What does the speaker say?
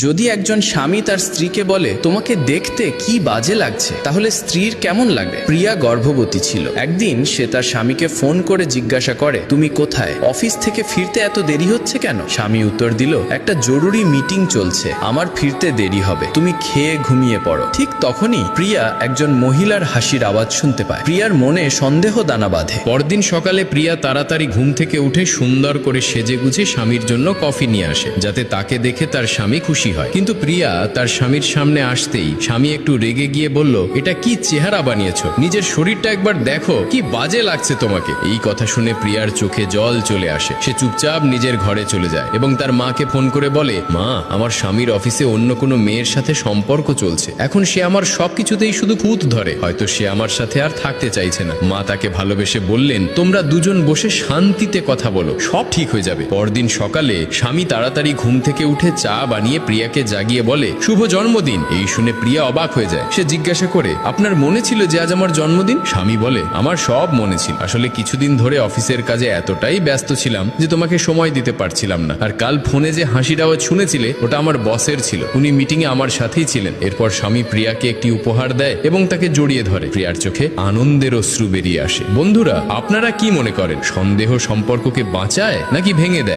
যদি একজন স্বামী তার স্ত্রীকে বলে তোমাকে দেখতে কি বাজে লাগছে, তাহলে স্ত্রীর কেমন লাগে? প্রিয়া গর্ভবতী ছিল। একদিন সে তার স্বামীকে ফোন করে জিজ্ঞাসা করে, তুমি কোথায়? অফিস থেকে ফিরতে এত দেরি হচ্ছে কেন? স্বামী উত্তর দিল, একটা জরুরি মিটিং চলছে, আমার ফিরতে দেরি হবে, তুমি খেয়ে ঘুমিয়ে পড়ো। ঠিক তখনই প্রিয়া একজন মহিলার হাসির আওয়াজ শুনতে পায়। প্রিয়ার মনে সন্দেহ দানা বাঁধে। পরদিন সকালে প্রিয়া তাড়াতাড়ি ঘুম থেকে উঠে সুন্দর করে সেজেগুজে স্বামীর জন্য কফি নিয়ে আসে, যাতে তাকে দেখে তার স্বামী খুশি হয়। কিন্তু প্রিয়া তার স্বামীর সামনে আসতেই স্বামী একটু রেগে গিয়ে বলল, এটা কি চেহারা বানিয়েছো? নিজের শরীরটা একবার দেখো, কি বাজে লাগছে তোমাকে। এই কথা শুনে প্রিয়ার চোখে জল চলে আসে। সে চুপচাপ নিজের ঘরে চলে যায় এবং তার মাকে ফোন করে বলে, মা, আমার স্বামীর অফিসে অন্য কোনো মেয়ের সাথে সম্পর্ক চলছে। এখন সে আমার সবকিছুতেই শুধু খুঁত ধরে, হয়তো সে আমার সাথে আর থাকতে চাইছে না। মা তাকে ভালোবেসে বললেন, তোমরা দুজন বসে শান্তিতে কথা বলো, সব ঠিক হয়ে যাবে। পরদিন সকালে স্বামী তাড়াতাড়ি ঘুম থেকে উঠে চা বানিয়ে প্রিয়াকে জাগিয়ে বলে, শুভ জন্মদিন। এই শুনে প্রিয়া অবাক হয়ে যায়। সে জিজ্ঞাসা করে, আপনার মনে ছিল যে আজ আমার জন্মদিন? স্বামী বলে, আমার সব মনে ছিল, আসলে কিছুদিন ধরে অফিসের কাজে এতটাই ব্যস্ত ছিলাম যে তোমাকে সময় দিতে পারছিলাম না। আর কাল ফোনে যে হাসির আওয়াজ শুনেছিলে, ওটা আমার বসের ছিল, উনি মিটিং এ আমার সাথেই ছিলেন। এরপর স্বামী প্রিয়াকে একটি উপহার দেয় এবং তাকে জড়িয়ে ধরে। প্রিয়ার চোখে আনন্দের অশ্রু বেরিয়ে আসে। বন্ধুরা, আপনারা কি মনে করেন, সন্দেহ সম্পর্ককে বাঁচায় নাকি ভেঙে দেয়?